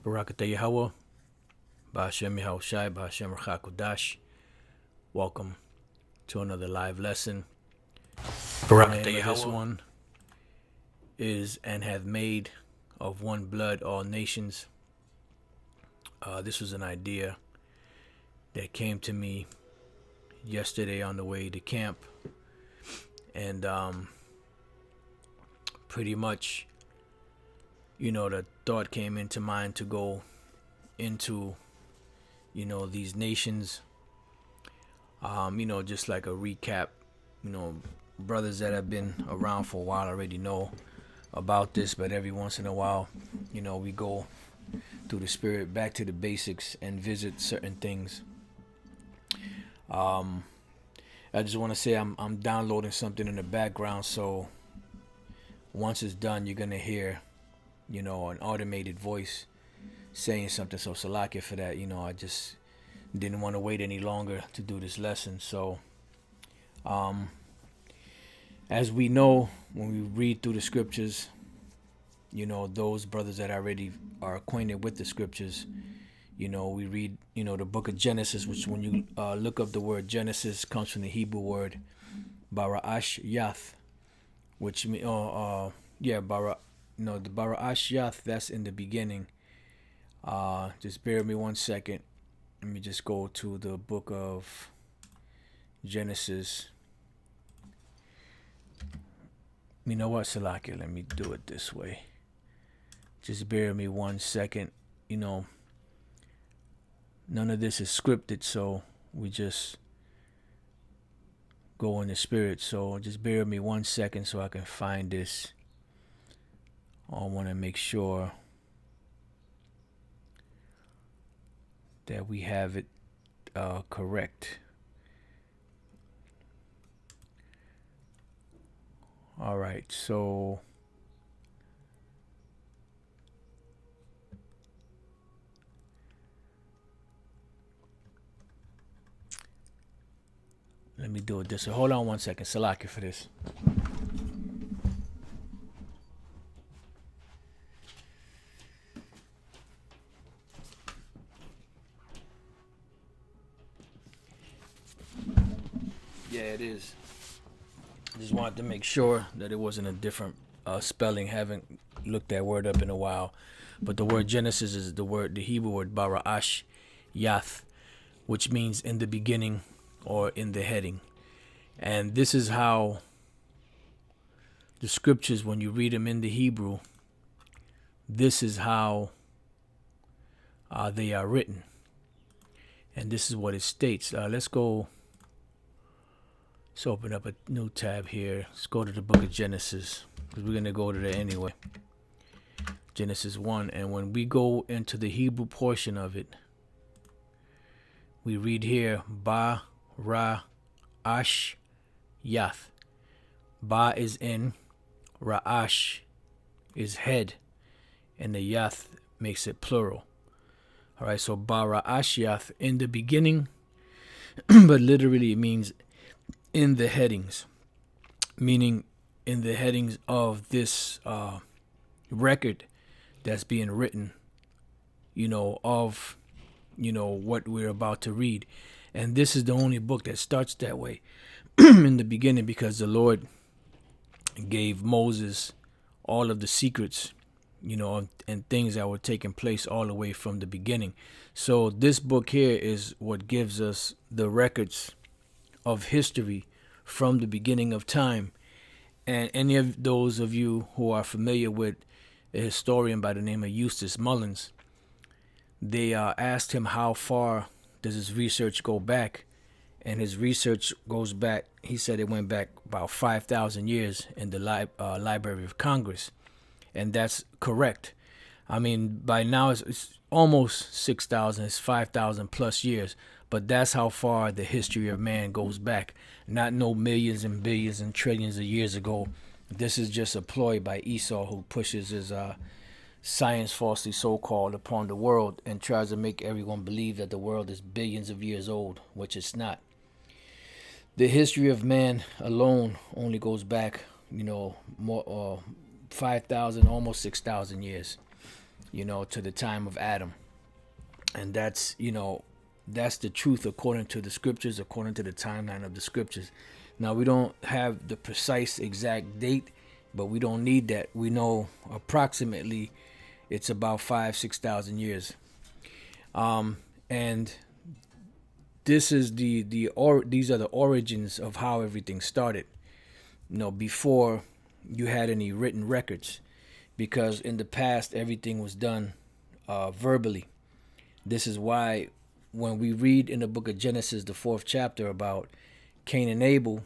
Barakatah Yahweh, Ba'ashem Yahushai, Ba'ashem Rachakodash. Welcome to another live lesson. Barakatah This Yahweh. one is and have made of one blood all nations. This was an idea that came to me yesterday on the way to camp, and pretty much, the thought came into mind to go into, these nations, just like a recap. Brothers that have been around for a while already know about this, but every once in a while, we go through the spirit back to the basics and visit certain things. I just want to say I'm downloading something in the background, so once it's done, you're gonna hear, an automated voice saying something. So Salakia for that. I just didn't want to wait any longer to do this lesson. So, as we know, when we read through the scriptures, those brothers that already are acquainted with the scriptures, we read, the book of Genesis, which when you look up the word Genesis, comes from the Hebrew word Bara'ash Yath, which the Bara'ash Yath, that's in the beginning. Just bear with me 1 second. Let me just go to the book of Genesis. You know what, Salakia? Let me do it this way. Just bear with me 1 second. None of this is scripted, so we just go in the spirit. So just bear with me 1 second so I can find this. I want to make sure that we have it correct. All right, so let me do it this way. Hold on 1 second. Salakia for this. Yeah, it is. I just wanted to make sure that it wasn't a different spelling. Haven't looked that word up in a while. But the word Genesis is the Hebrew word Bara'ash Yath, which means in the beginning or in the heading. And this is how the scriptures, when you read them in the Hebrew, this is how they are written. And this is what it states. Let's open up a new tab here. Let's go to the book of Genesis, because we're going to go to there anyway. Genesis 1. And when we go into the Hebrew portion of it, we read here, Ba Ra'ash Yath. Ba is in, Ra'ash is head, and the Yath makes it plural. All right, so Ba Ra'ash Yath, in the beginning, but literally it means in the headings, meaning in the headings of this record that's being written, of what we're about to read. And this is the only book that starts that way in the beginning, because the Lord gave Moses all of the secrets, and things that were taking place all the way from the beginning. So this book here is what gives us the records of history from the beginning of time. And any of those of you who are familiar with a historian by the name of Eustace Mullins, they asked him how far does his research go back, and his research goes back, he said it went back about 5,000 years in the Library of Congress. And that's correct. I mean, by now it's almost 6,000, it's 5,000 plus years. But that's how far the history of man goes back. Not no millions and billions and trillions of years ago. This is just a ploy by Esau, who pushes his science falsely so-called upon the world and tries to make everyone believe that the world is billions of years old, which it's not. The history of man alone only goes back, more 5,000, almost 6,000 years. to the time of Adam. And that's, that's the truth according to the scriptures, according to the timeline of the scriptures. Now, we don't have the precise exact date, but we don't need that. We know approximately it's about 6,000 years. And this is these are the origins of how everything started. Before you had any written records, because in the past everything was done verbally. This is why when we read in the book of Genesis, the 4th chapter, about Cain and Abel,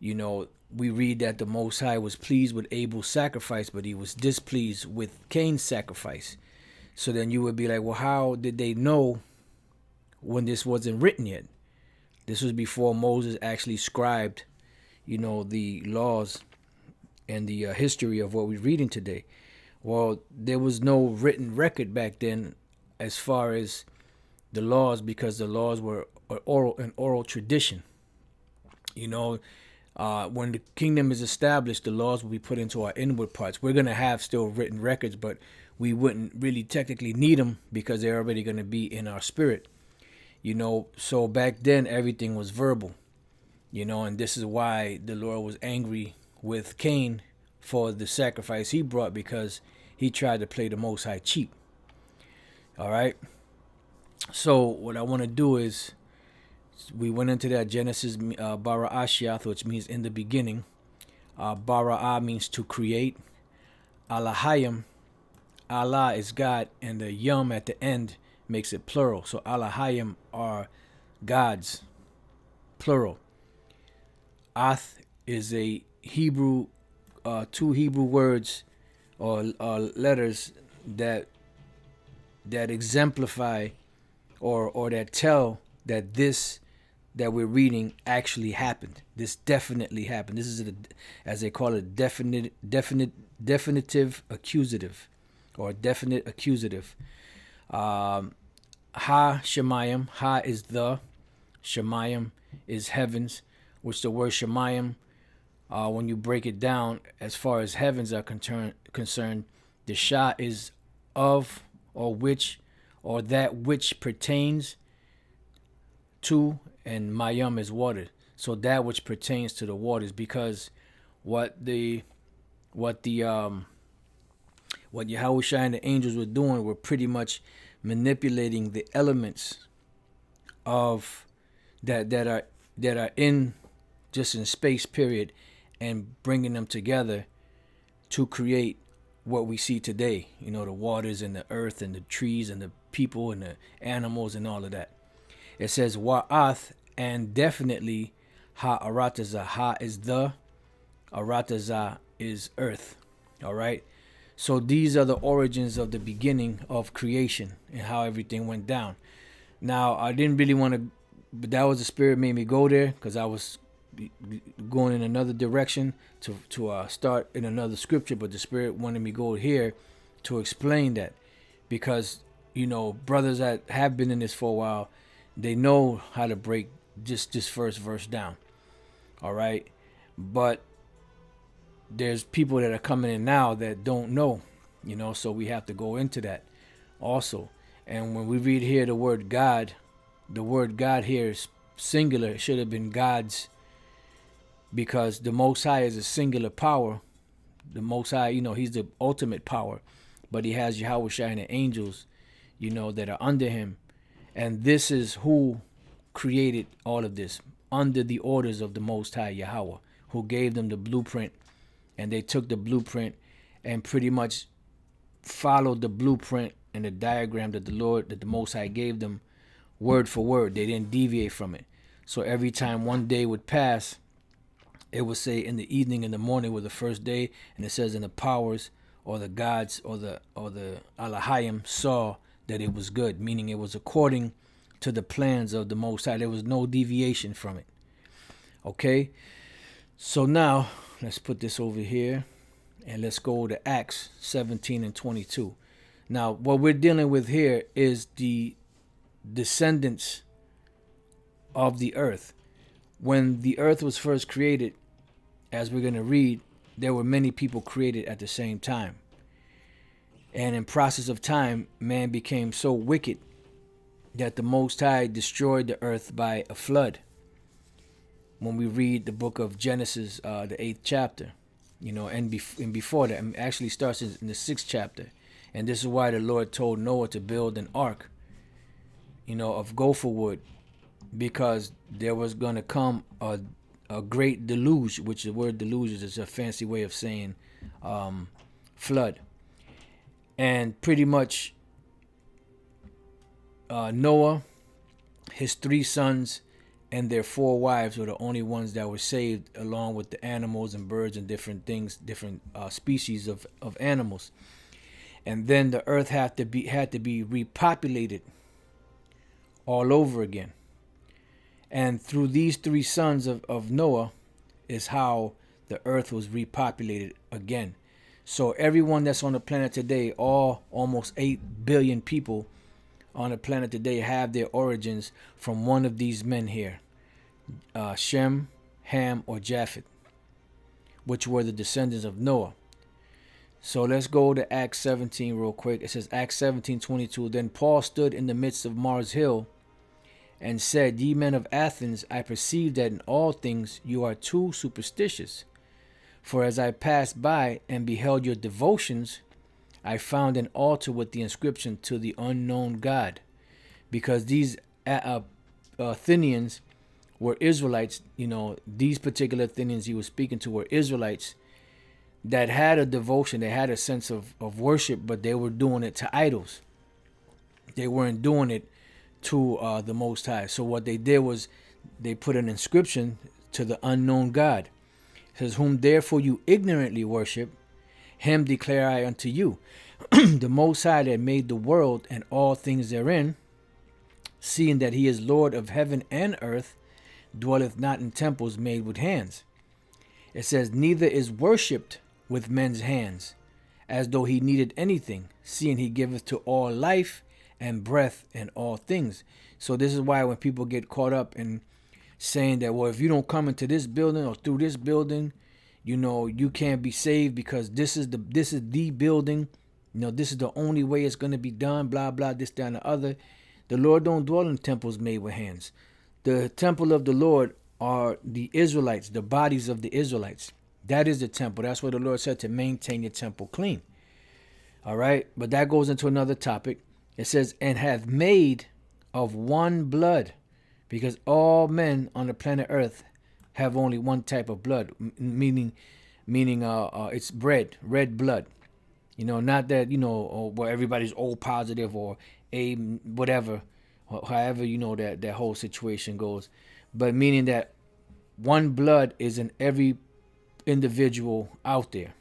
we read that the Most High was pleased with Abel's sacrifice, but he was displeased with Cain's sacrifice. So then you would be like, well, how did they know when this wasn't written yet? This was before Moses actually scribed, the laws and the history of what we're reading today. Well, there was no written record back then as far as the laws, because the laws were an oral tradition. When the kingdom is established, the laws will be put into our inward parts. We're going to have still written records, but we wouldn't really technically need them because they're already going to be in our spirit. So back then everything was verbal, and this is why the Lord was angry with Cain for the sacrifice he brought, because he tried to play the Most High cheap. All right. So what I want to do is, we went into that Genesis, bara ashiath, which means in the beginning. Bara'ah means to create. Alahayim, Allah is God, and the yum at the end makes it plural. So Alahayim are gods, plural. Ath is a Hebrew, 2 Hebrew words or letters that exemplify or that tell that this that we're reading actually happened. This definitely happened. This is as they call it, definitive accusative, or definite accusative. Ha Shemayim. Ha is the. Shemayim is heavens, which the word Shemayim, when you break it down, as far as heavens are concerned, the Shah is of, or which, or that which pertains to, and Mayam is water. So that which pertains to the waters, because what Yahushua and the angels were doing were pretty much manipulating the elements of that are in just in space period, and bringing them together to create what we see today. The waters and the earth and the trees and the people and the animals and all of that. It says wa'ath, and definitely ha-arataza. Ha is the, arataza is earth. All right. So these are the origins of the beginning of creation and how everything went down. Now, I didn't really want to, but that was the Spirit made me go there, because I was going in another direction to start in another scripture, but the Spirit wanted me to go here to explain that, because brothers that have been in this for a while, they know how to break just this first verse down. All right. But there's people that are coming in now that don't know, so we have to go into that also. And when we read here the word God here is singular. It should have been gods, because the Most High is a singular power. The Most High, he's the ultimate power, but he has Yahushua and the angels, that are under him. And this is who created all of this, under the orders of the Most High Yahweh, who gave them the blueprint. And they took the blueprint and pretty much followed the blueprint and the diagram that the Most High gave them, word for word. They didn't deviate from it. So every time one day would pass, it would say in the evening and the morning was the first day, and it says in the powers or the gods or the Alahayim saw that it was good, meaning it was according to the plans of the Most High. There was no deviation from it. Okay, so now let's put this over here, and let's go to Acts 17 and 22. Now, what we're dealing with here is the descendants of the earth. When the earth was first created, as we're going to read, there were many people created at the same time. And in process of time, man became so wicked that the Most High destroyed the earth by a flood. When we read the book of Genesis, the 8th chapter, and before that, it actually starts in the 6th chapter. And this is why the Lord told Noah to build an ark, of gopher wood, because there was going to come a great deluge, which the word deluge is a fancy way of saying flood. And pretty much Noah, his 3 sons, and their 4 wives were the only ones that were saved, along with the animals and birds and different things, different species of animals. And then the earth had to be repopulated all over again. And through these 3 sons of Noah is how the earth was repopulated again. So everyone that's on the planet today, almost 8 billion people on the planet today, have their origins from one of these men here, Shem, Ham, or Japheth, which were the descendants of Noah. So let's go to Acts 17 real quick. It says, Acts 17:22. Then Paul stood in the midst of Mars Hill and said, Ye men of Athens, I perceive that in all things you are too superstitious. For as I passed by and beheld your devotions, I found an altar with the inscription, To the unknown God. Because these Athenians were Israelites, these particular Athenians he was speaking to were Israelites that had a devotion, they had a sense of worship, but they were doing it to idols. They weren't doing it to the Most High. So what they did was they put an inscription to the unknown God. It says, Whom therefore you ignorantly worship, him declare I unto you. The Most High that made the world and all things therein, seeing that he is Lord of heaven and earth, dwelleth not in temples made with hands. It says, Neither is worshipped with men's hands, as though he needed anything, seeing he giveth to all life and breath and all things. So this is why when people get caught up in saying that, well, if you don't come into this building or through this building, you can't be saved because this is the building, this is the only way it's going to be done, blah, blah, this, that, and the other. The Lord don't dwell in temples made with hands. The temple of the Lord are the Israelites, the bodies of the Israelites. That is the temple. That's what the Lord said, to maintain your temple clean. All right. But that goes into another topic. It says, and hath made of one blood, because all men on the planet Earth have only one type of blood, meaning it's red blood. Not that, where everybody's O positive or A whatever, however, that whole situation goes. But meaning that one blood is in every individual out there,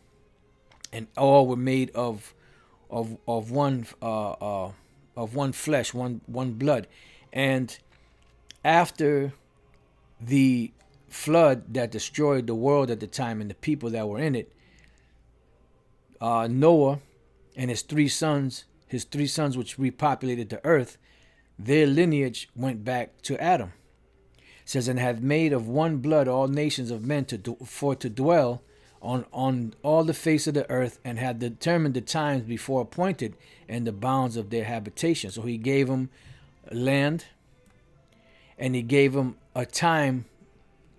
and all were made of one flesh, one blood. And after the flood that destroyed the world at the time and the people that were in it, Noah and his three sons which repopulated the earth, their lineage went back to Adam. It says, and have made of one blood all nations of men to dwell on all the face of the earth, and have determined the times before appointed and the bounds of their habitation. So he gave them land, and he gave them a time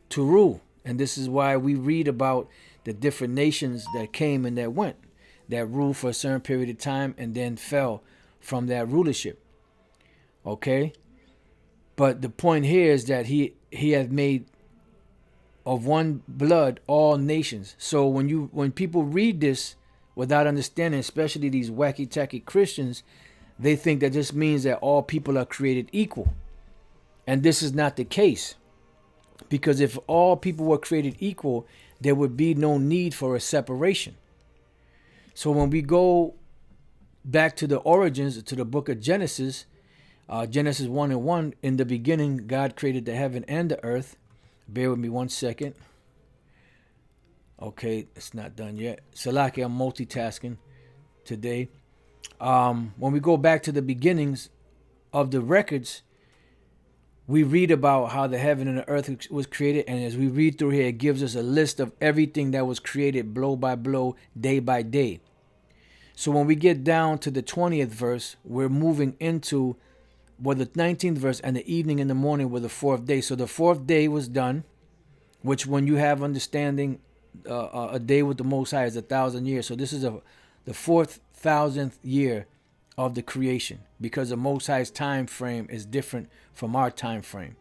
to rule. And this is why we read about the different nations that came and that went, that ruled for a certain period of time and then fell from that rulership. Okay? But the point here is that he has made of one blood all nations. So when people read this without understanding, especially these wacky tacky Christians, they think that this means that all people are created equal. And this is not the case. Because if all people were created equal, there would be no need for a separation. So when we go back to the origins, to the book of Genesis, Genesis 1:1, in the beginning, God created the heaven and the earth. Bear with me 1 second. Okay, it's not done yet. Salaki, I'm multitasking today. When we go back to the beginnings of the records, we read about how the heaven and the earth was created. And as we read through here, it gives us a list of everything that was created blow by blow, day by day. So when we get down to the 20th verse, we're moving into the 19th verse, and the evening and the morning were the fourth day. So the fourth day was done, which when you have understanding, a day with the Most High is 1,000 years. So this is the 4,000th year of the creation, because the Most High's time frame is different from our time frame.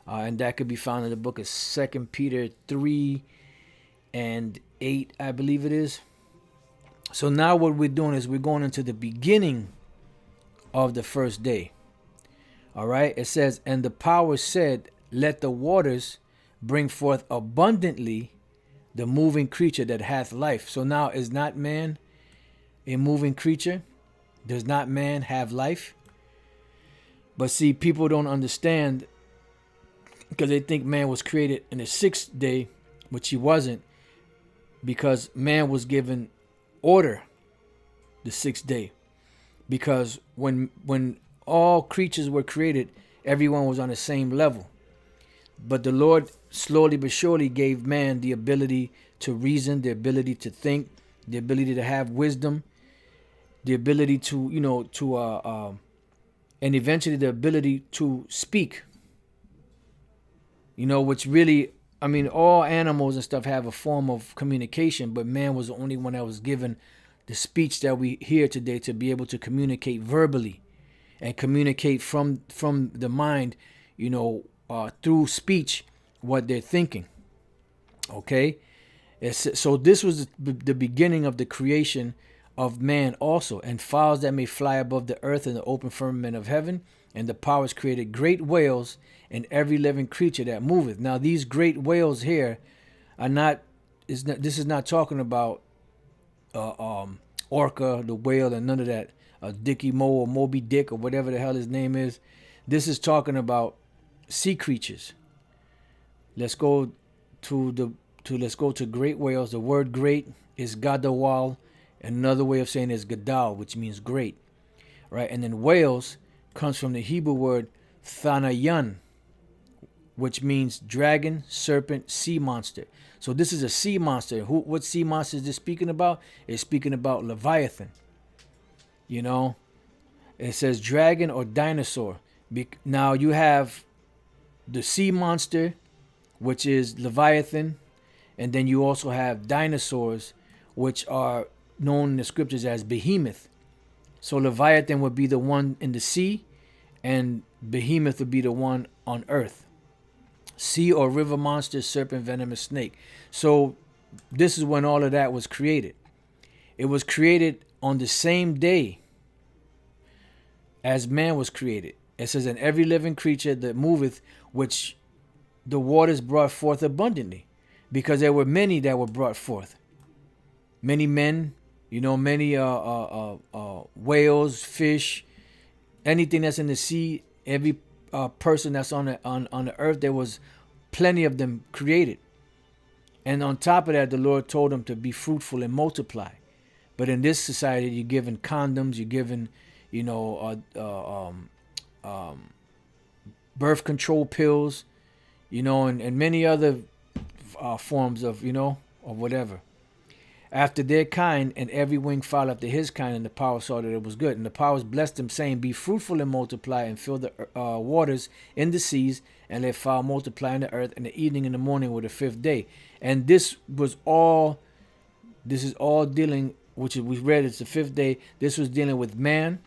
And that could be found in the book of 2 Peter 3 and 8, I believe it is. So now what we're doing is we're going into the beginning of the first day. All right. It says, and the power said, let the waters bring forth abundantly the moving creature that hath life. So now, is not man a moving creature? Does not man have life? But see, people don't understand, because they think man was created in the sixth day, which he wasn't, because man was given order the sixth day. Because when all creatures were created, everyone was on the same level. But the Lord slowly but surely gave man the ability to reason, the ability to think, the ability to have wisdom, the ability to, and eventually the ability to speak. Which really, all animals and stuff have a form of communication, but man was the only one that was given the speech that we hear today, to be able to communicate verbally and communicate from the mind, through speech, what they're thinking. Okay. So this was the beginning of the creation of man also, and fowls that may fly above the earth in the open firmament of heaven, and the powers created great whales and every living creature that moveth. Now these great whales here this is not talking about Orca, the whale, and none of that, Dickie Mo or Moby Dick or whatever the hell his name is. This is talking about sea creatures. Let's go to great whales. The word great is gadawal. Another way of saying it is gadal, which means great, right? And then whales comes from the Hebrew word thanayan, which means dragon, serpent, sea monster. So this is a sea monster. What sea monster is this speaking about? It's speaking about Leviathan. It says dragon or dinosaur. Now you have the sea monster, which is Leviathan, and then you also have dinosaurs, which are known in the scriptures as behemoth. So Leviathan would be the one in the sea, and behemoth would be the one on earth. Sea or river monster, serpent, venomous snake. So this is when all of that was created. It was created on the same day as man was created. It says, and every living creature that moveth, which the waters brought forth abundantly, because there were many that were brought forth. Many men, many whales, fish, anything that's in the sea, every person that's on the earth, there was plenty of them created. And on top of that, the Lord told them to be fruitful and multiply. But in this society, you're given condoms, you're given, birth control pills, and many other forms of, of whatever. After their kind, and every wing fowl after his kind, and the power saw that it was good. And the powers blessed them, saying, be fruitful and multiply, and fill the waters in the seas, and let fowl multiply in the earth, and the evening and the morning were the fifth day. And this is all dealing, which we read, it's the fifth day. This was dealing with man.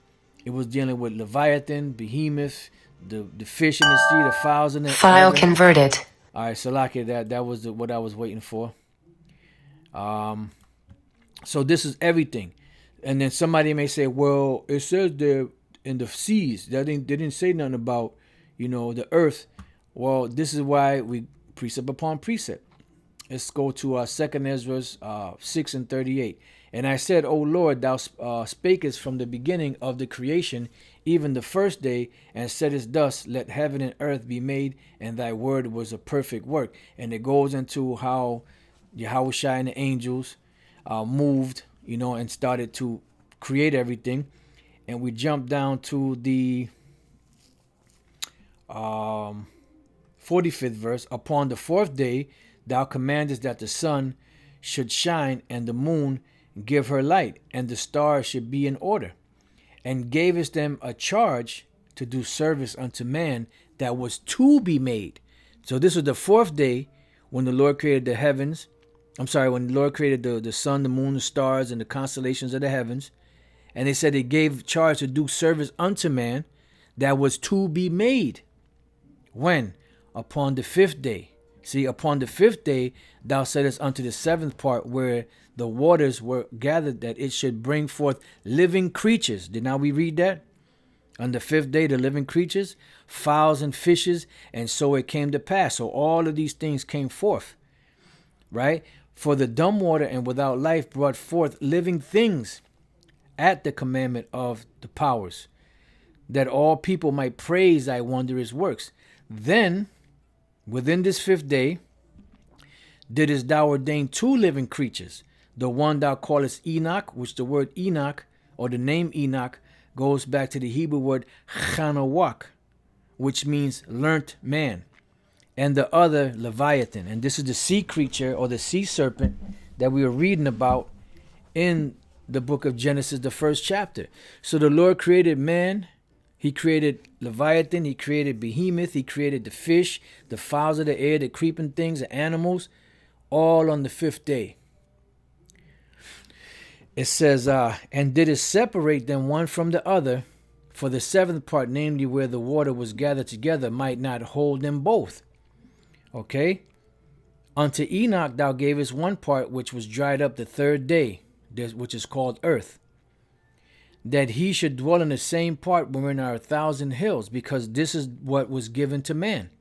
It was dealing with Leviathan, behemoth, the fish in the sea, the fowls in the File heaven. converted. All right, Salaki, that was what I was waiting for. So this is everything. And then somebody may say, well, it says there in the seas. They didn't say nothing about, the earth. Well, this is why we precept upon precept. Let's go to 2nd Ezra 6 and 38. And I said, O Lord, thou spakest from the beginning of the creation, even the first day, and saidest thus, let heaven and earth be made, and thy word was a perfect work. And it goes into how Yahushua and the angels moved, and started to create everything. And we jump down to the 45th verse. Upon the fourth day, thou commandest that the sun should shine, and the moon give her light, and the stars should be in order, and gavest them a charge to do service unto man that was to be made. So this was the fourth day when the Lord created the heavens. When the Lord created the sun, the moon, the stars, and the constellations of the heavens. And they said he gave charge to do service unto man that was to be made. When? Upon the fifth day. See, upon the fifth day, thou saidest unto the seventh part where the waters were gathered, that it should bring forth living creatures. Did not we read that? On the fifth day, the living creatures, fowls and fishes, and so it came to pass. So all of these things came forth, right? For the dumb water and without life brought forth living things at the commandment of the powers, that all people might praise thy wondrous works. Then, within this fifth day, didst thou ordain two living creatures, the one thou callest Enoch, which the word Enoch, or the name Enoch, goes back to the Hebrew word Chanawak, which means learnt man, and the other Leviathan. And this is the sea creature or the sea serpent that we were reading about in the book of Genesis, the first chapter. So the Lord created man, he created Leviathan, he created Behemoth, he created the fish, the fowls of the air, the creeping things, the animals, all on the fifth day. It says, and did it separate them one from the other, for the seventh part, namely where the water was gathered together, might not hold them both. Okay? Unto Enoch thou gavest one part which was dried up the third day, which is called earth, that he should dwell in the same part wherein are 1,000 hills, because this is what was given to man,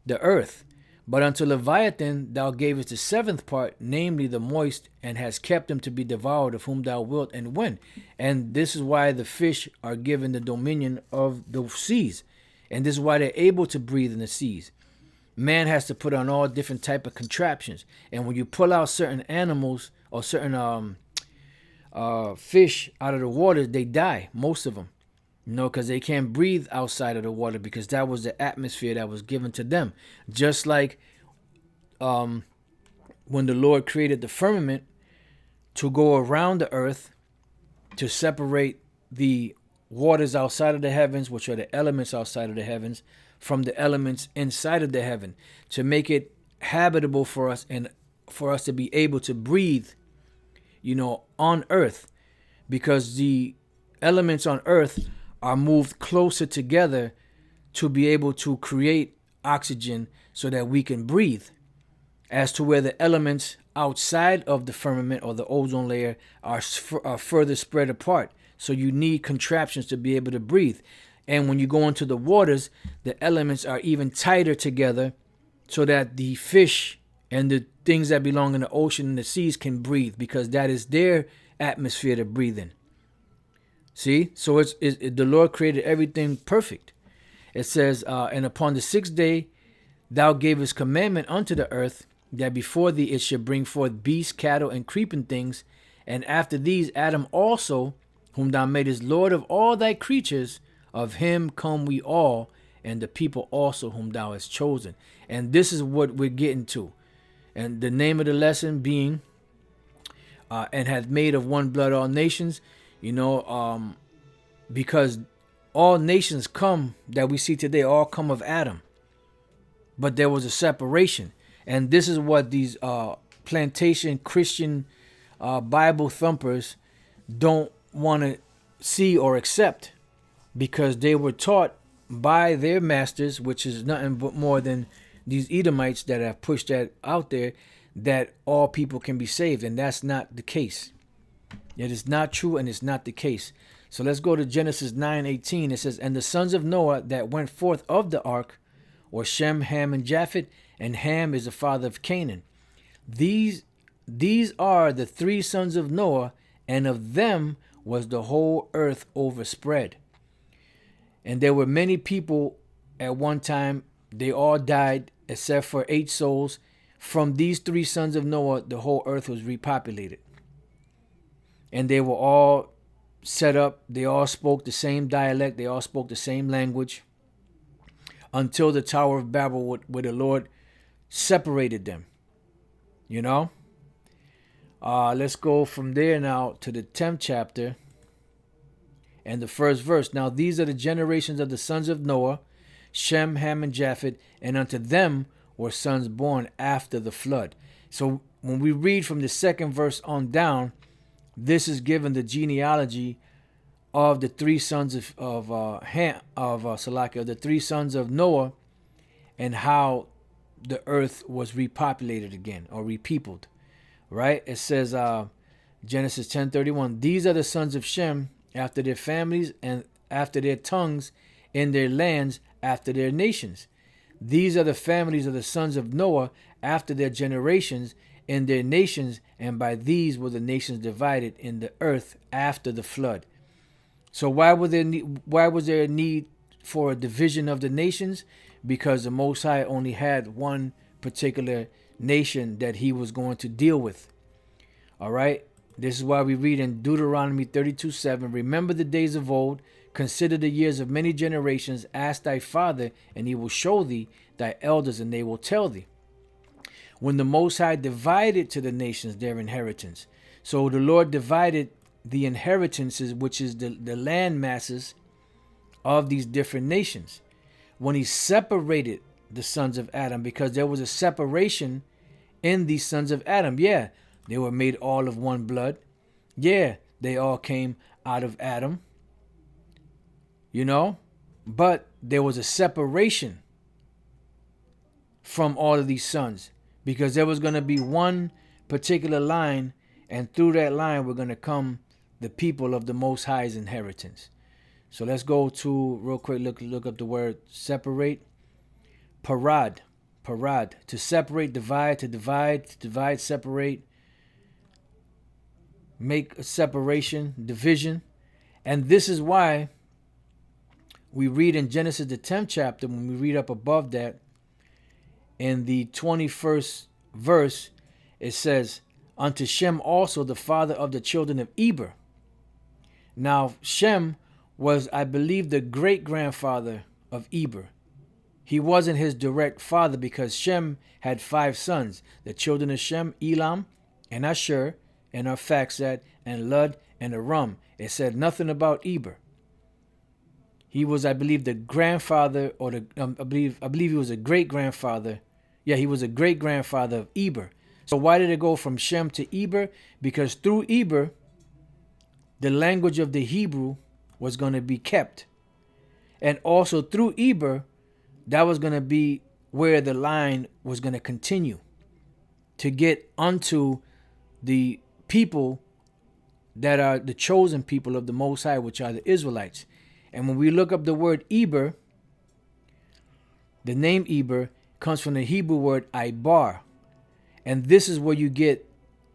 the earth. But unto Leviathan thou gavest the seventh part, namely the moist, and hast kept him to be devoured of whom thou wilt and when. And this is why the fish are given the dominion of the seas. And this is why they're able to breathe in the seas. Man has to put on all different type of contraptions. And when you pull out certain animals or certain fish out of the water, they die, most of them. Because they can't breathe outside of the water, because that was the atmosphere that was given to them. Just like when the Lord created the firmament to go around the earth to separate the waters outside of the heavens, which are the elements outside of the heavens, from the elements inside of the heaven, to make it habitable for us and for us to be able to breathe, on earth, because the elements on earth are moved closer together to be able to create oxygen so that we can breathe, as to where the elements outside of the firmament or the ozone layer are further spread apart. So you need contraptions to be able to breathe. And when you go into the waters, the elements are even tighter together so that the fish and the things that belong in the ocean and the seas can breathe, because that is their atmosphere to breathe in. See, so the Lord created everything perfect. It says, and upon the sixth day, thou gavest commandment unto the earth, that before thee it should bring forth beasts, cattle, and creeping things. And after these, Adam also, whom thou madest Lord of all thy creatures, of him come we all, and the people also whom thou hast chosen. And this is what we're getting to. And the name of the lesson being, and hath made of one blood all nations. Because all nations that we see today all come of Adam, but there was a separation. And this is what these plantation Christian Bible thumpers don't want to see or accept, because they were taught by their masters, which is nothing but more than these Edomites that have pushed that out there, that all people can be saved. And that's not the case. It is not true, and it's not the case. So let's go to Genesis 9:18. It says, and the sons of Noah that went forth of the ark were Shem, Ham, and Japheth, and Ham is the father of Canaan. These are the three sons of Noah, and of them was the whole earth overspread. And there were many people at one time. They all died except for 8 souls. From these three sons of Noah, the whole earth was repopulated. And they were all set up. They all spoke the same dialect. They all spoke the same language, until the Tower of Babel, where the Lord separated them. Let's go from there now to the 10th chapter and the first verse. Now these are the generations of the sons of Noah, Shem, Ham, and Japheth, and unto them were sons born after the flood. So when we read from the second verse on down, this is given the genealogy of the three sons of the three sons of Noah, and how the earth was repopulated again, or repeopled. Right? It says Genesis 10:31. These are the sons of Shem after their families and after their tongues, in their lands after their nations. These are the families of the sons of Noah after their generations in their nations, and by these were the nations divided in the earth after the flood. So why was there a need for a division of the nations? Because the Most High only had one particular nation that he was going to deal with. All right. This is why we read in Deuteronomy 32:7. Remember the days of old, consider the years of many generations, ask thy father, and he will show thee, thy elders, and they will tell thee. When the Most High divided to the nations their inheritance. So the Lord divided the inheritances, which is the land masses of these different nations. When he separated the sons of Adam, because there was a separation in these sons of Adam. Yeah, they were made all of one blood. Yeah, they all came out of Adam. But there was a separation from all of these sons, because there was going to be one particular line, and through that line were going to come the people of the Most High's inheritance. So let's go to, real quick, look up the word separate. Parad, to separate, divide, to divide, separate, make a separation, division. And this is why we read in Genesis the 10th chapter, when we read up above that, in the 21st verse, it says, unto Shem also, the father of the children of Eber. Now Shem was, I believe, the great-grandfather of Eber. He wasn't his direct father, because Shem had 5 sons. The children of Shem, Elam, and Asher, and Arphaxad, and Lud, and Aram. It said nothing about Eber. He was, I believe, the grandfather, or I believe he was a great-grandfather. Yeah, he was a great-grandfather of Eber. So why did it go from Shem to Eber? Because through Eber, the language of the Hebrew was going to be kept. And also through Eber, that was going to be where the line was going to continue to get unto the people that are the chosen people of the Most High, which are the Israelites. And when we look up the word Eber, the name Eber comes from the Hebrew word Ibar. And this is where you get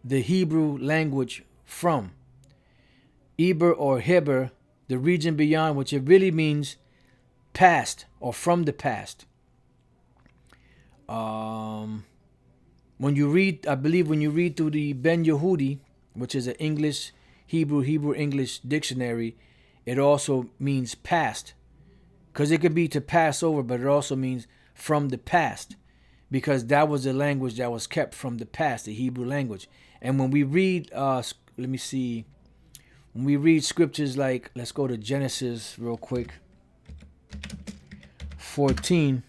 the Hebrew language from. Eber or Heber, the region beyond, which it really means past or from the past. When you read through the Ben Yehudi, which is an English, Hebrew English dictionary, it also means past. Because it could be to pass over, but it also means from the past. Because that was the language that was kept from the past, the Hebrew language. And when we read, when we read scriptures like, let's go to Genesis real quick, 14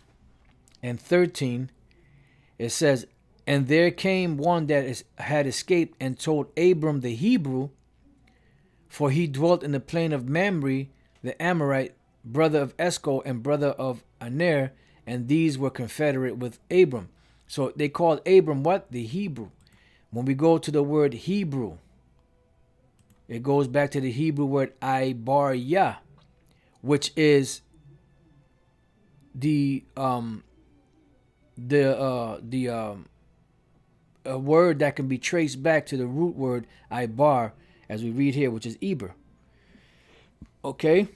and 13, it says, and there came one that had escaped and told Abram the Hebrew, for he dwelt in the plain of Mamre, the Amorite, brother of Eshcol and brother of Aner, and these were confederate with Abram. So they called Abram what? The Hebrew. When we go to the word Hebrew, it goes back to the Hebrew word Ibaryah, which is a word that can be traced back to the root word Ibar, as we read here, which is Eber. Okay?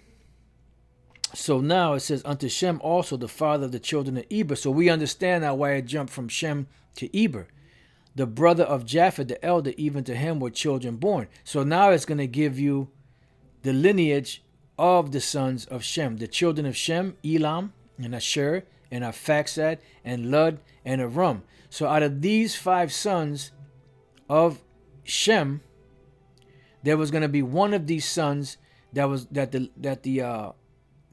So now it says, unto Shem also, the father of the children of Eber. So we understand now why it jumped from Shem to Eber. The brother of Japheth, the elder, even to him were children born. So now it's going to give you the lineage of the sons of Shem. The children of Shem, Elam, and Asher, and Arphaxad, and Lud, and Aram. So out of these 5 sons of Shem, there was going to be one of these sons that the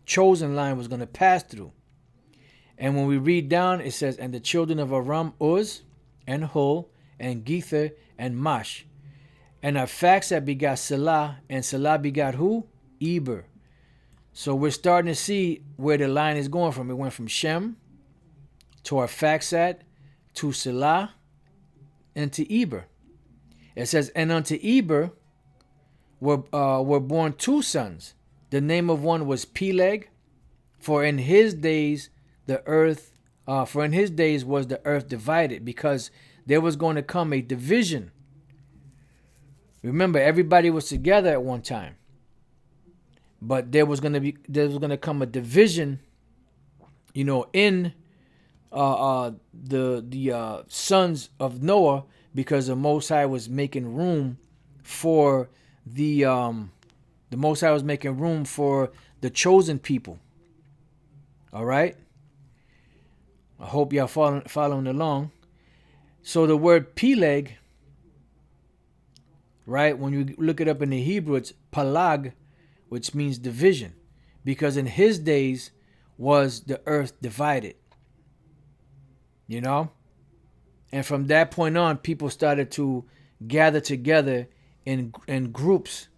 chosen line was going to pass through. And when we read down, it says, and the children of Aram, Uz, and Hul, and Gether, and Mash. And Arphaxad begot Selah, and Selah begot who? Eber. So we're starting to see where the line is going from. It went from Shem to Arphaxad to Selah and to Eber. It says, and unto Eber were born two sons. The name of one was Peleg, for in his days was the earth divided, because there was going to come a division. Remember, everybody was together at one time, but there was going to come a division, in the sons of Noah, because the Most High was making room for the chosen people. All right. I hope y'all following along. So the word Peleg, right? When you look it up in the Hebrew, it's Palag, which means division, because in his days was the earth divided. And from that point on, people started to gather together in groups,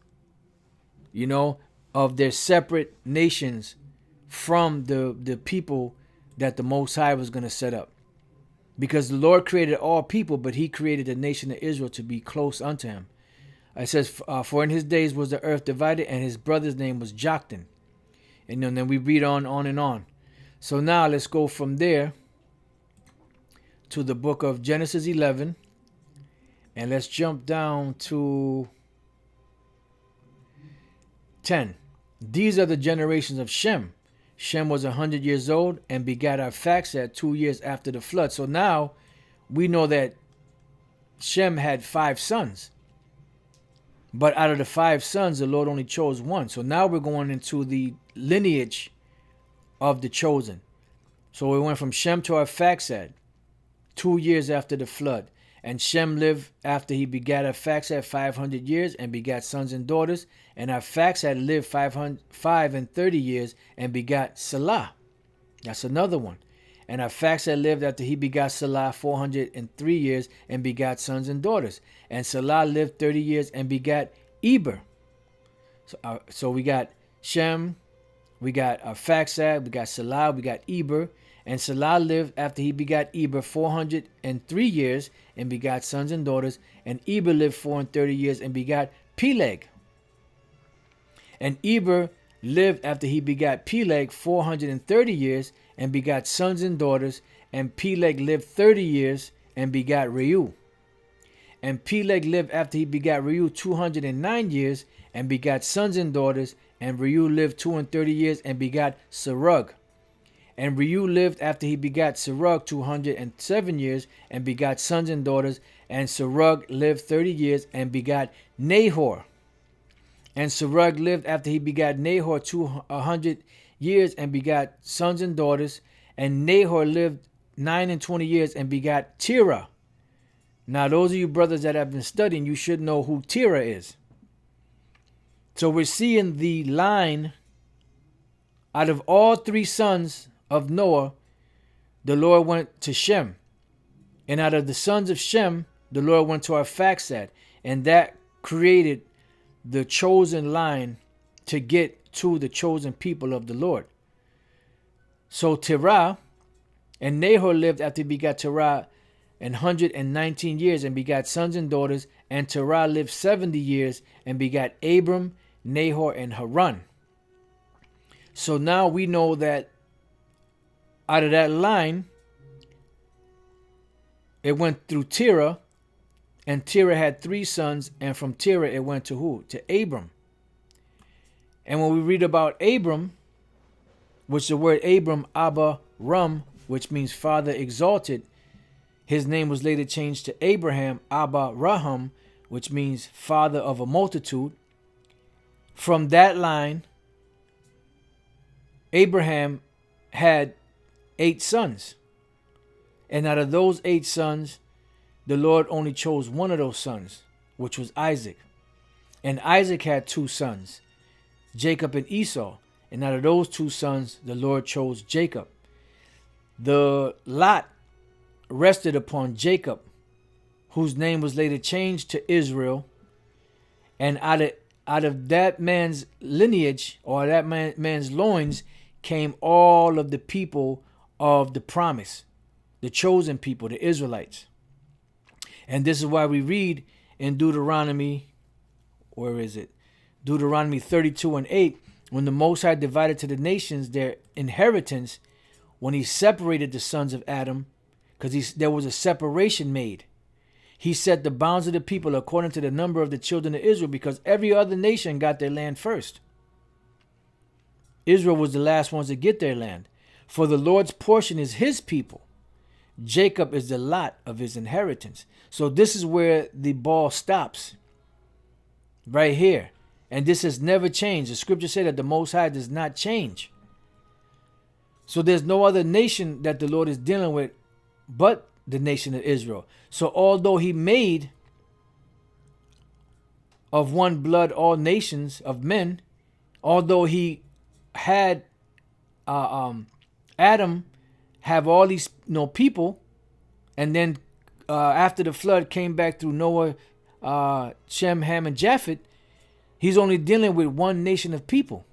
of their separate nations from the people that the Most High was going to set up. Because the Lord created all people, but he created the nation of Israel to be close unto him. It says, for in his days was the earth divided, and his brother's name was Joktan. And then we read on and on. So now let's go from there to the book of Genesis 11. And let's jump down to 10. These are the generations of Shem. Shem was 100 years old and begat Arphaxad 2 years after the flood. So now we know that Shem had 5 sons. But out of the 5 sons, the Lord only chose one. So now we're going into the lineage of the chosen. So we went from Shem to Arphaxad 2 years after the flood. And Shem lived after he begat Arphaxad 500 years and begat sons and daughters. And Arphaxad lived 530 years and begat Selah. That's another one. And Arphaxad lived after he begat Selah 403 years and begat sons and daughters. And Selah lived 30 years and begat Eber. So we got Shem, we got Arphaxad, we got Selah, we got Eber. And Selah lived after he begat Eber 403 years and begat sons and daughters. And Eber lived 430 years and begat Peleg. And Eber lived after he begat Peleg 430 years and begat sons and daughters. And Peleg lived 30 years and begat Reu. And Peleg lived after he begat Reu 209 years and begat sons and daughters. And Reu lived 230 years and begat Serug. And Reu lived after he begat Serug 207 years and begat sons and daughters. And Serug lived 30 years and begat Nahor. And Serug lived after he begat Nahor 200 years and begat sons and daughters. And Nahor lived 29 years and begat Terah. Now those of you brothers that have been studying, you should know who Terah is. So we're seeing the line out of all 3 sons of Noah, the Lord went to Shem. And out of the sons of Shem, the Lord went to Arphaxad. And that created the chosen line to get to the chosen people of the Lord. So Terah and Nahor lived after he begat Terah 119 years and begat sons and daughters. And Terah lived 70 years and begat Abram, Nahor, and Haran. So now we know that out of that line, it went through Terah, and Terah had 3 sons, and from Terah it went to who? To Abram. And when we read about Abram, which the word Abram, Abba, Ram, which means father exalted, his name was later changed to Abraham, Abba, Raham, which means father of a multitude. From that line, Abraham had 8 sons. And out of those 8 sons, the Lord only chose one of those sons, which was Isaac. And Isaac had 2 sons, Jacob and Esau. And out of those 2 sons, the Lord chose Jacob. The lot rested upon Jacob, whose name was later changed to Israel. And out of that man's lineage, or that man's loins, came all of the people of the promise, the chosen people, the Israelites. And this is why we read in Deuteronomy, where is it? Deuteronomy 32:8, when the Most High divided to the nations their inheritance, when he separated the sons of Adam, because there was a separation made. He set the bounds of the people according to the number of the children of Israel, because every other nation got their land first. Israel was the last ones to get their land. For the Lord's portion is his people. Jacob is the lot of his inheritance. So this is where the ball stops. Right here. And this has never changed. The scripture said that the Most High does not change. So there's no other nation that the Lord is dealing with but the nation of Israel. So although he made of one blood all nations of men, although he had Adam have all these people, and then after the flood came back through Noah, Shem, Ham, and Japheth, he's only dealing with one nation of people.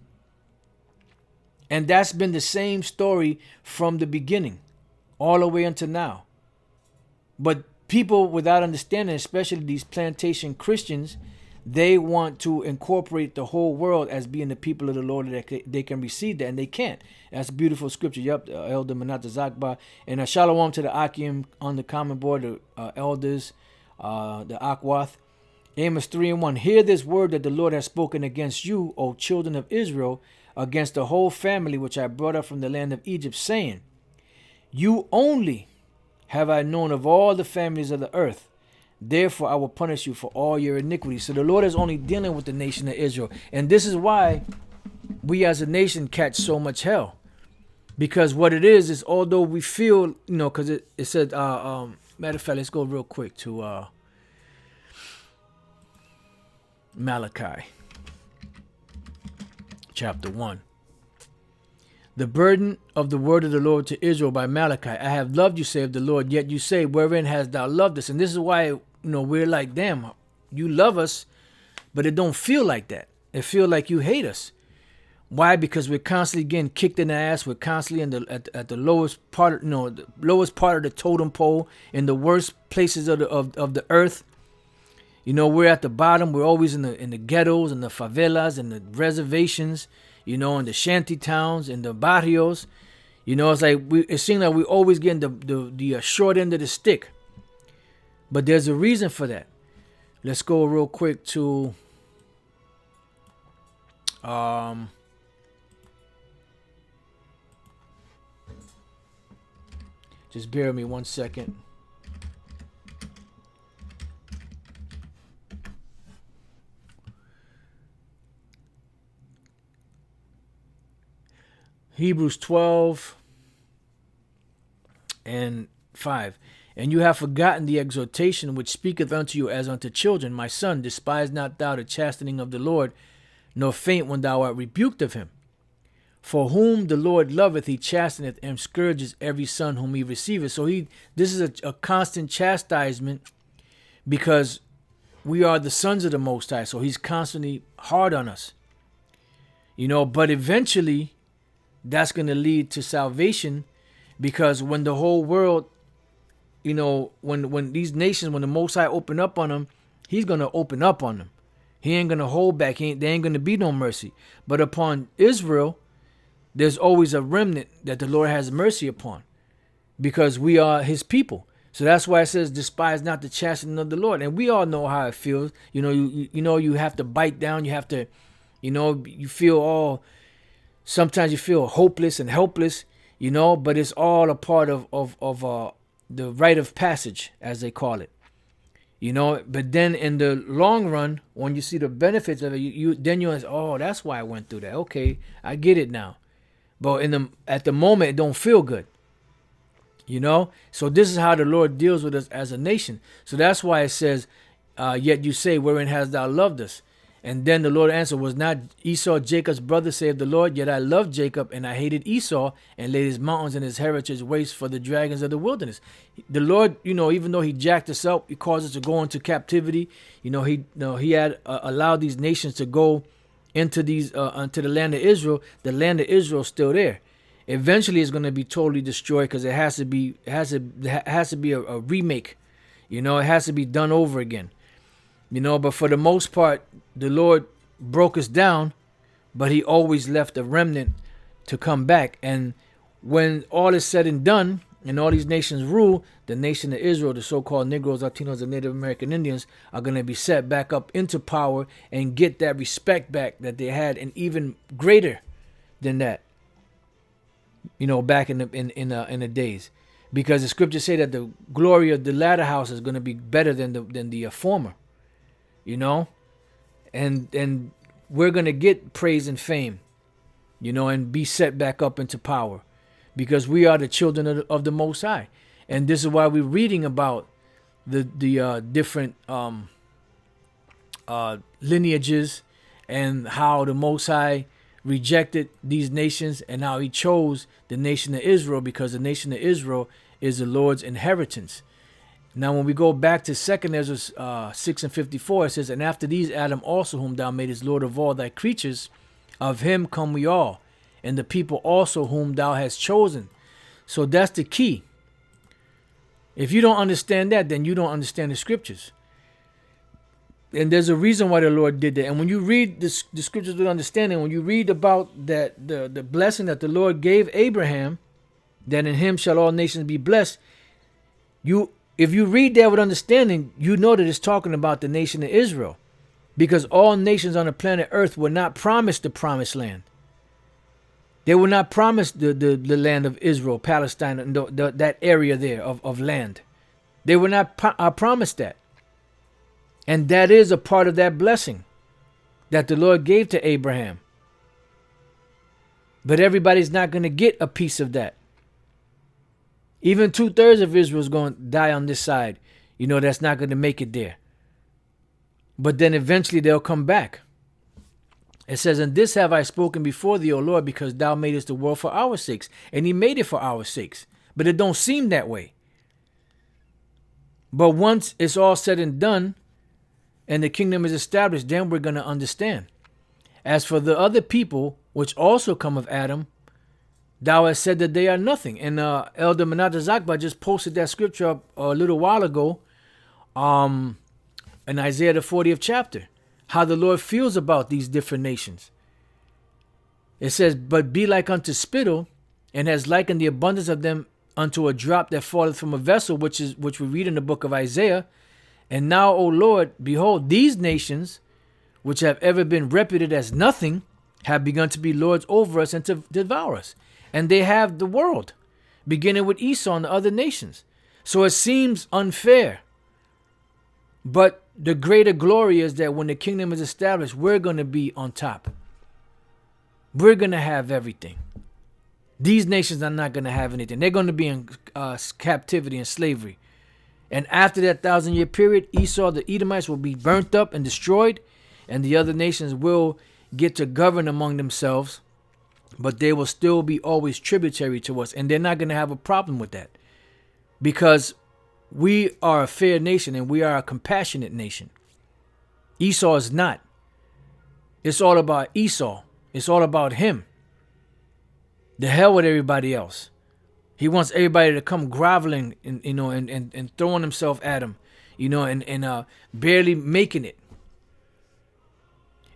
And that's been the same story from the beginning all the way until now. But people without understanding, especially these plantation Christians, they want to incorporate the whole world as being the people of the Lord, that they can receive that, and they can't. That's a beautiful scripture. Yep, Elder Manata Zakba. And shalom to the Akim on the common board, the elders, the Akwath. Amos 3:1. Hear this word that the Lord has spoken against you, O children of Israel, against the whole family which I brought up from the land of Egypt, saying, you only have I known of all the families of the earth. Therefore I will punish you for all your iniquities. So the Lord is only dealing with the nation of Israel. And this is why we as a nation catch so much hell. Because what it is although we feel, because it said, matter of fact, let's go real quick to Malachi chapter 1. The burden of the word of the Lord to Israel by Malachi. I have loved you, saith the Lord, yet you say, wherein hast thou loved us? And this is why, we're like, damn, you love us, but it don't feel like that. It feel like you hate us. Why? Because we're constantly getting kicked in the ass. We're constantly at the lowest part, the lowest part of the totem pole, in the worst places of the earth. We're at the bottom. We're always in the ghettos and the favelas and the reservations, in the shanty towns and the barrios. It's like it seems like we're always getting the short end of the stick. But there's a reason for that. Let's go real quick to just bear with me 1 second. Hebrews 12:5. And you have forgotten the exhortation which speaketh unto you as unto children. My son, despise not thou the chastening of the Lord, nor faint when thou art rebuked of him. For whom the Lord loveth, he chasteneth and scourges every son whom he receiveth. So this is a constant chastisement, because we are the sons of the Most High. So he's constantly hard on us. But eventually that's going to lead to salvation, because when the whole world, when these nations, when the Most High open up on them, he's going to open up on them. He ain't going to hold back. There ain't going to be no mercy. But upon Israel, there's always a remnant that the Lord has mercy upon, because we are his people. So that's why it says, despise not the chastening of the Lord. And we all know how it feels. You have to bite down. You have to, you feel sometimes you feel hopeless and helpless, but it's all a part of the rite of passage, as they call it. But then in the long run, when you see the benefits of it, you say, oh, that's why I went through that. Okay, I get it now. But at the moment, it don't feel good. So this is how the Lord deals with us as a nation. So that's why it says, Yet you say, wherein hast thou loved us? And then the Lord answered, was not Esau Jacob's brother, saith the Lord? Yet I loved Jacob, and I hated Esau, and laid his mountains and his heritage waste for the dragons of the wilderness. The Lord, even though he jacked us up, he caused us to go into captivity. He had allowed these nations to go into the land of Israel. The land of Israel is still there. Eventually, it's going to be totally destroyed because it has to be a remake. It has to be done over again. But for the most part, the Lord broke us down, but he always left a remnant to come back. And when all is said and done, and all these nations rule, the nation of Israel, the so-called Negros, Latinos, and Native American Indians, are going to be set back up into power and get that respect back that they had, and even greater than that. Back in the days, because the scriptures say that the glory of the latter house is going to be better than the former. And we're going to get praise and fame, and be set back up into power, because we are the children of the Most High. And this is why we're reading about the different lineages, and how the Most High rejected these nations, and how he chose the nation of Israel, because the nation of Israel is the Lord's inheritance. Now, when we go back to 2 Ezra 6 and 54, it says, and after these Adam also, whom thou madest Lord of all thy creatures, of him come we all, and the people also whom thou hast chosen. So that's the key. If you don't understand that, then you don't understand the scriptures. And there's a reason why the Lord did that. And when you read the scriptures with understanding, when you read about that the blessing that the Lord gave Abraham, that in him shall all nations be blessed, if you read that with understanding, you know that it's talking about the nation of Israel, because all nations on the planet Earth were not promised the promised land. They were not promised the land of Israel, Palestine, and that area there of land. They were not promised that. And that is a part of that blessing that the Lord gave to Abraham. But everybody's not going to get a piece of that. Even 2/3 of Israel is going to die on this side. That's not going to make it there. But then eventually they'll come back. It says, and this have I spoken before thee, O Lord, because thou madest the world for our sakes. And he made it for our sakes. But it don't seem that way. But once it's all said and done, and the kingdom is established, then we're going to understand. As for the other people, which also come of Adam, thou hast said that they are nothing. And Elder Manatazakba just posted that scripture up a little while ago, in Isaiah the 40th chapter, how the Lord feels about these different nations. It says, but be like unto spittle, and has likened the abundance of them unto a drop that falleth from a vessel, which we read in the book of Isaiah. And now, O Lord, behold, these nations, which have ever been reputed as nothing, have begun to be lords over us and to devour us. And they have the world, beginning with Esau and the other nations. So it seems unfair. But the greater glory is that when the kingdom is established, we're going to be on top. We're going to have everything. These nations are not going to have anything. They're going to be in captivity and slavery. And after that 1,000-year period, Esau, the Edomites, will be burnt up and destroyed, and the other nations will get to govern among themselves, but they will still be always tributary to us, and they're not going to have a problem with that, because we are a fair nation and we are a compassionate nation. Esau is not. It's all about Esau. It's all about him. The hell with everybody else. He wants everybody to come groveling and throwing himself at him, and barely making it.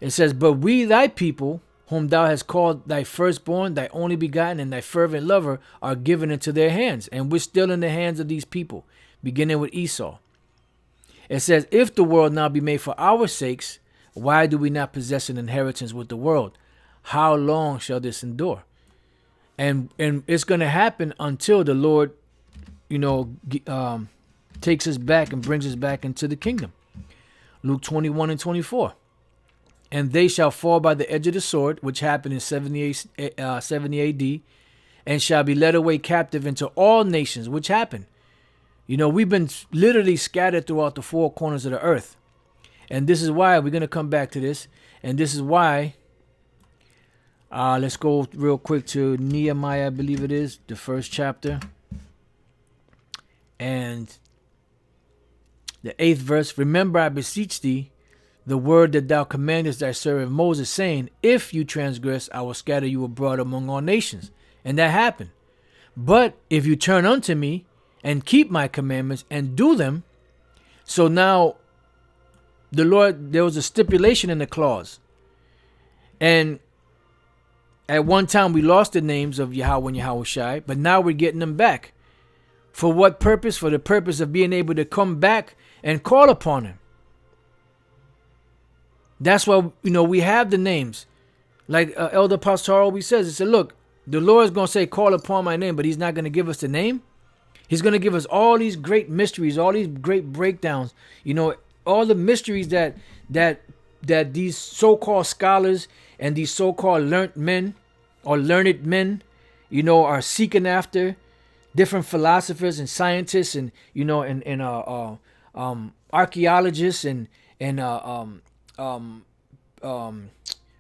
It says, but we, thy people, whom thou hast called thy firstborn, thy only begotten, and thy fervent lover, are given into their hands. And we're still in the hands of these people, beginning with Esau. It says, if the world now be made for our sakes, why do we not possess an inheritance with the world? How long shall this endure? And it's going to happen until the Lord, takes us back and brings us back into the kingdom. Luke 21 and 24. And they shall fall by the edge of the sword, which happened in 70 AD, and shall be led away captive into all nations, which happened. We've been literally scattered throughout the four corners of the earth. And this is why we're going to come back to this. And this is why, let's go real quick to Nehemiah, I believe it is, the first chapter. And the 8th verse, remember, I beseech thee, the word that thou commandest thy servant Moses, saying, if you transgress, I will scatter you abroad among all nations. And that happened. But if you turn unto me and keep my commandments and do them, so now the Lord, there was a stipulation in the clause. And at one time we lost the names of Yahweh and Yahushai, but now we're getting them back. For what purpose? For the purpose of being able to come back and call upon him. That's why, we have the names. Like Elder Pastor always says, he said, look, the Lord is going to say, call upon my name, but he's not going to give us the name. He's going to give us all these great mysteries, all these great breakdowns, all the mysteries that these so-called scholars and these so-called learned men are seeking after, different philosophers and scientists and archaeologists and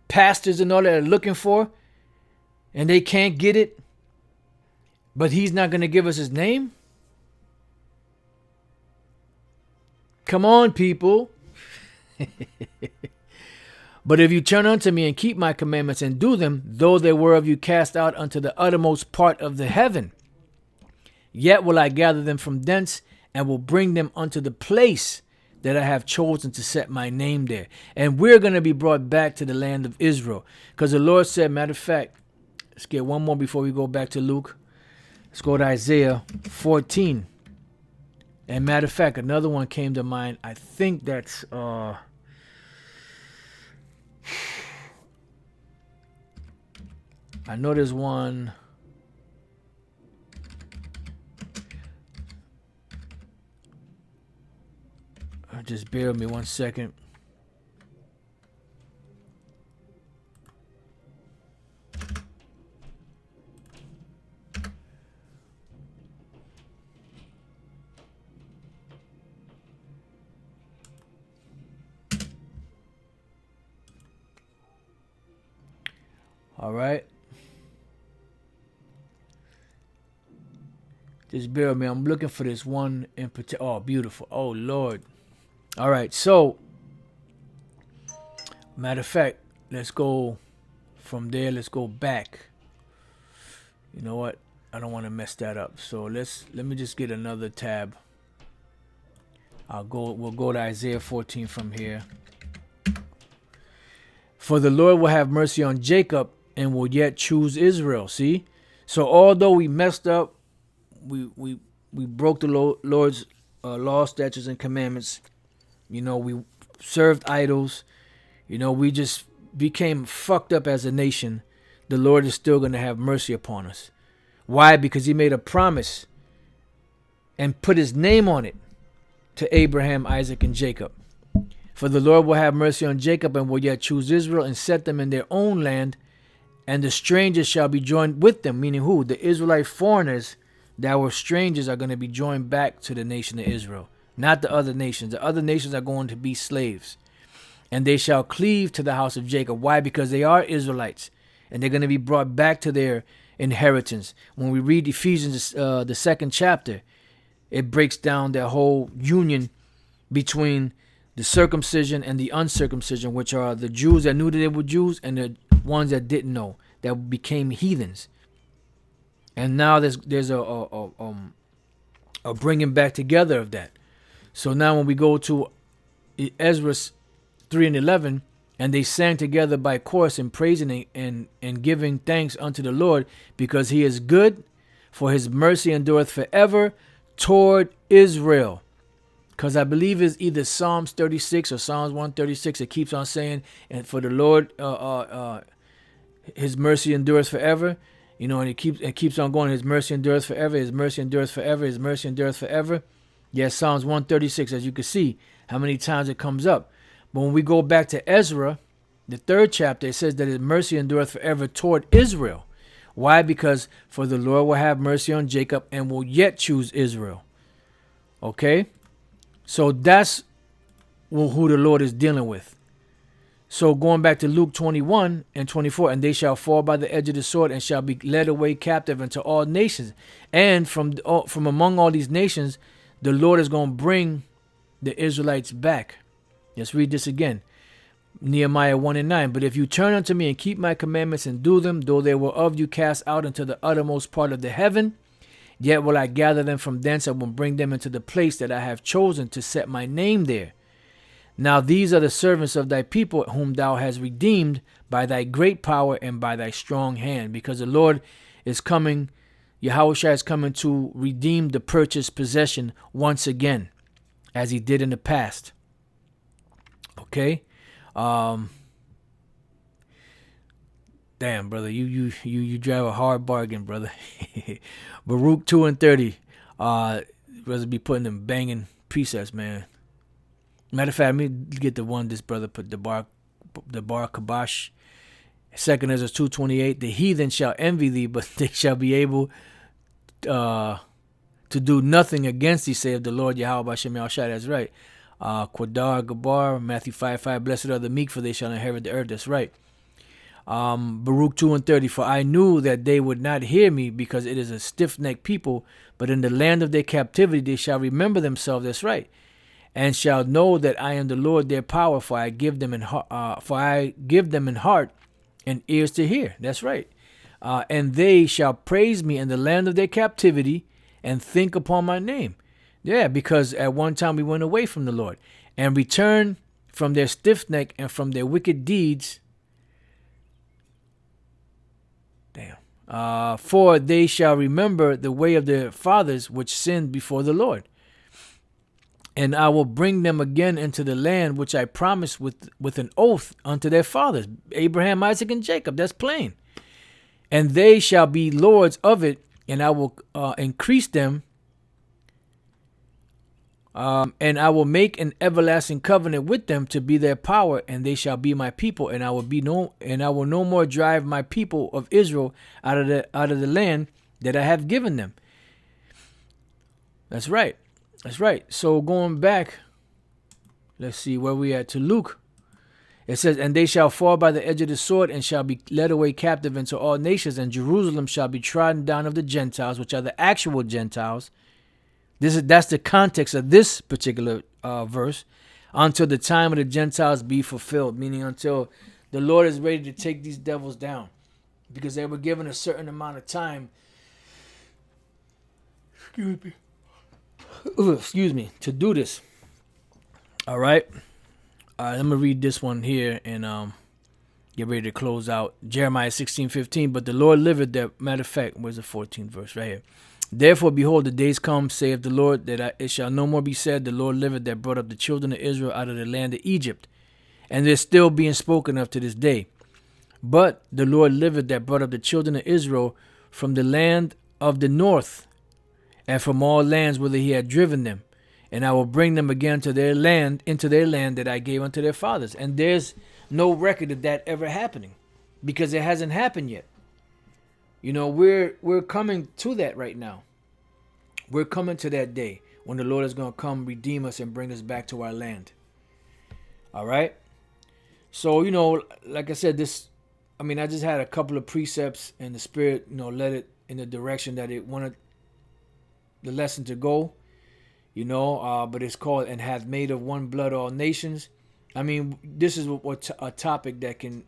pastors and all that are looking for, and they can't get it, but he's not going to give us his name. Come on, people. But if you turn unto me and keep my commandments and do them, though they were of you cast out unto the uttermost part of the heaven, yet will I gather them from thence and will bring them unto the place that I have chosen to set my name there. And we're going to be brought back to the land of Israel. Because the Lord said, matter of fact, let's get one more before we go back to Luke. Let's go to Isaiah 14. And matter of fact, another one came to mind. I think that's I know there's one. Just bear with me 1 second. All right. Just bear with me. I'm looking for this one in particular. Oh, beautiful. Oh, Lord. All right. So, matter of fact, let's go from there. Let's go back. You know what? I don't want to mess that up. So let me just get another tab. We'll go to Isaiah 14 from here. For the Lord will have mercy on Jacob and will yet choose Israel. See? So although we messed up, we broke the Lord's law, statutes, and commandments. We served idols. We just became fucked up as a nation. The Lord is still going to have mercy upon us. Why? Because he made a promise and put his name on it to Abraham, Isaac, and Jacob. For the Lord will have mercy on Jacob and will yet choose Israel and set them in their own land, and the strangers shall be joined with them. Meaning who? The Israelite foreigners that were strangers are going to be joined back to the nation of Israel, not the other nations. The other nations are going to be slaves, and they shall cleave to the house of Jacob. Why? Because they are Israelites, and they're going to be brought back to their inheritance. When we read Ephesians, the 2nd chapter, it breaks down that whole union between the circumcision and the uncircumcision, which are the Jews that knew that they were Jews and the ones that didn't know, that became heathens. And now there's a bringing back together of that. So now when we go to Ezra 3 and 11, and they sang together by chorus and praising and giving thanks unto the Lord, because he is good, for his mercy endureth forever toward Israel. Because I believe it's either Psalms 36 or Psalms 136. It keeps on saying, and for the Lord, his mercy endures forever. And it keeps on going. His mercy endures forever. His mercy endures forever. His mercy endures forever. Yes, Psalms 136, as you can see, how many times it comes up. But when we go back to Ezra, the 3rd chapter, it says that his mercy endureth forever toward Israel. Why? Because for the Lord will have mercy on Jacob and will yet choose Israel. Okay? So that's who the Lord is dealing with. So going back to Luke 21 and 24, and they shall fall by the edge of the sword and shall be led away captive into all nations. And from among all these nations, the Lord is going to bring the Israelites back. Let's read this again. Nehemiah 1 and 9. But if you turn unto me and keep my commandments and do them, though they were of you cast out into the uttermost part of the heaven, yet will I gather them from thence and will bring them into the place that I have chosen to set my name there. Now these are the servants of thy people whom thou hast redeemed by thy great power and by thy strong hand. Because the Lord is coming, Yahushua is coming to redeem the purchased possession once again, as he did in the past. Okay? Damn, brother, you drive a hard bargain, brother. Baruch 2 and 30. Brother be putting them banging precepts, man. Matter of fact, let me get the one this brother put, the bar kabash. 2 Ezra 2:28. The heathen shall envy thee, but they shall be able to do nothing against thee, saith the Lord Yahweh Bashem Yahushua. That's right. Quadar Gabar, Matthew 5:5. Blessed are the meek, for they shall inherit the earth. That's right. Baruch 2 and 30. For I knew that they would not hear me, because it is a stiff-necked people, but in the land of their captivity they shall remember themselves. That's right. And shall know that I am the Lord their power, for I give them in heart and ears to hear. That's right. And they shall praise me in the land of their captivity and think upon my name. Yeah, because at one time we went away from the Lord and returned from their stiff neck and from their wicked deeds. Damn. For they shall remember the way of their fathers which sinned before the Lord. And I will bring them again into the land which I promised with an oath unto their fathers, Abraham, Isaac, and Jacob. That's plain. And they shall be lords of it, and I will increase them. And I will make an everlasting covenant with them to be their power, and they shall be my people. And I will no more drive my people of Israel out of the land that I have given them. That's right. That's right. So going back, let's see where we at to Luke. It says, and they shall fall by the edge of the sword and shall be led away captive into all nations, and Jerusalem shall be trodden down of the Gentiles, which are the actual Gentiles. That's the context of this particular verse, until the time of the Gentiles be fulfilled, meaning until the Lord is ready to take these devils down, because they were given a certain amount of time. Excuse me, to do this. All right. I'm going to read this one here and get ready to close out. Jeremiah 16:15. But the Lord liveth there. Matter of fact, where's the 14th verse? Right here. Therefore, behold, the days come, saith the Lord, that it shall no more be said, the Lord liveth that brought up the children of Israel out of the land of Egypt. And they're still being spoken of to this day. But the Lord liveth that brought up the children of Israel from the land of the north, and from all lands whither he had driven them. And I will bring them again to their land, into their land that I gave unto their fathers. And there's no record of that ever happening, because it hasn't happened yet. You know, we're coming to that right now. We're coming to that day when the Lord is going to come redeem us and bring us back to our land. All right. So, you know, like I said, I just had a couple of precepts, and the Spirit, you know, led it in the direction that it wanted the lesson to go, you know, but it's called, and hath made of one blood all nations. I mean, this is a topic that can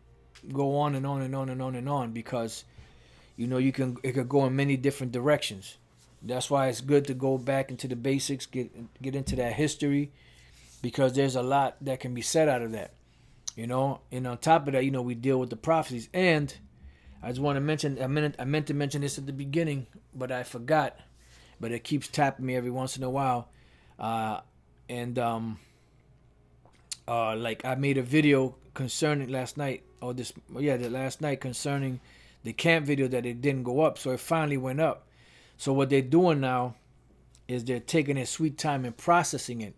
go on and on and on and on and on, because, you know, it could go in many different directions. That's why it's good to go back into the basics, get into that history, because there's a lot that can be said out of that, you know. And on top of that, you know, we deal with the prophecies. And I just want to mention, I meant to mention this at the beginning, but I forgot. But it keeps tapping me every once in a while. Like I made a video concerning last night concerning the camp video that it didn't go up. So it finally went up. So what they're doing now is they're taking their sweet time and processing it,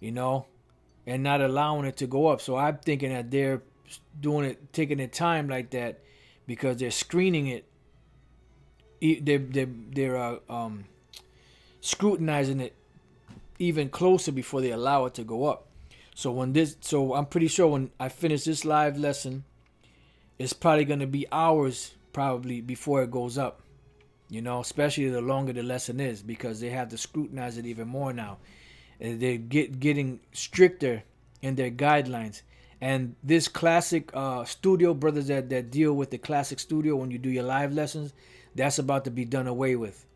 you know, and not allowing it to go up. So I'm thinking that they're doing it, taking their time like that, because they're screening it. They're scrutinizing it even closer before they allow it to go up. So I'm pretty sure when I finish this live lesson, it's probably gonna be hours probably before it goes up. Especially the longer the lesson is, because they have to scrutinize it even more now. And they're getting stricter in their guidelines. And this classic studio, brothers that deal with the classic studio when you do your live lessons, that's about to be done away with.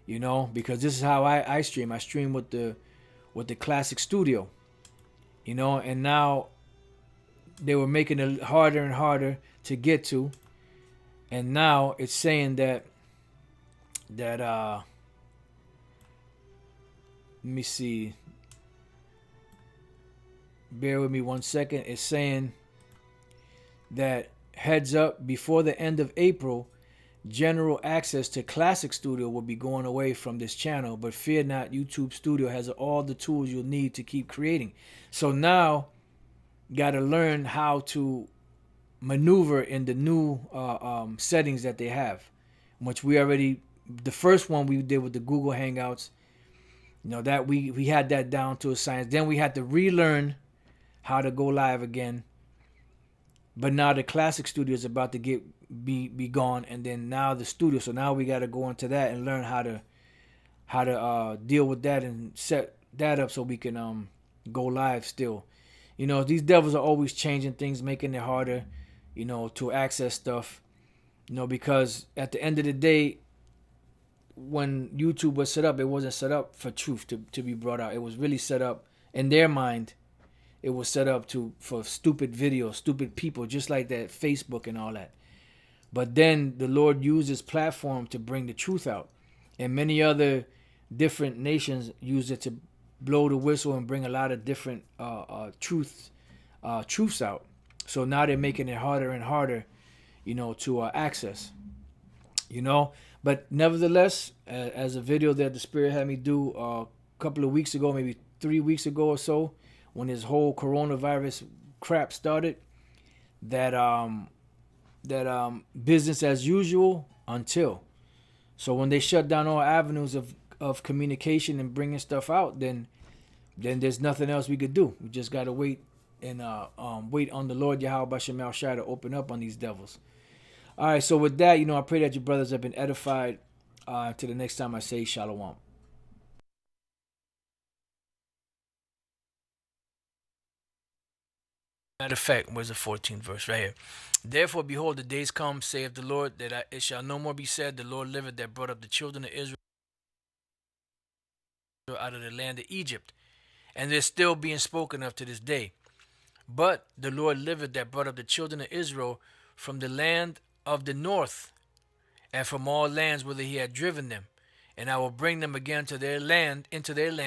Because this is how I stream. I stream with the classic studio. And now they were making it harder and harder to get to. And now it's saying that let me see. Bear with me 1 second. It's saying that heads up, before the end of April, general access to Classic Studio will be going away from this channel. But fear not, YouTube Studio has all the tools you'll need to keep creating. So now, got to learn how to maneuver in the new settings that they have, which we already. The first one we did with the Google Hangouts, that we had that down to a science. Then we had to relearn how to go live again. But now the Classic Studio is about to be gone, and then now the studio. So now we got to go into that and learn how to deal with that and set that up so we can go live still. These devils are always changing things, making it harder, to access stuff. Because at the end of the day, when YouTube was set up, it wasn't set up for truth to be brought out. It was really set up in their mind. It was set up for stupid videos, stupid people, just like that Facebook and all that. But then the Lord used his platform to bring the truth out. And many other different nations use it to blow the whistle and bring a lot of different truths out. So now they're making it harder and harder, to access. But nevertheless, as a video that the Spirit had me do a couple of weeks ago, maybe 3 weeks ago or so, when this whole coronavirus crap started, that business as usual until. So when they shut down all avenues of communication and bringing stuff out, then there's nothing else we could do. We just got to wait and wait on the Lord Yahweh Bashem Al Shai to open up on these devils. All right, so with that, I pray that you brothers have been edified. Till the next time I say Shalom. Matter of fact, where's the 14th verse? Right here. Therefore, behold, the days come, saith the Lord, that it shall no more be said, the Lord liveth, that brought up the children of Israel out of the land of Egypt. And they're still being spoken of to this day. But the Lord liveth, that brought up the children of Israel from the land of the north, and from all lands whither he had driven them. And I will bring them again to their land, into their land.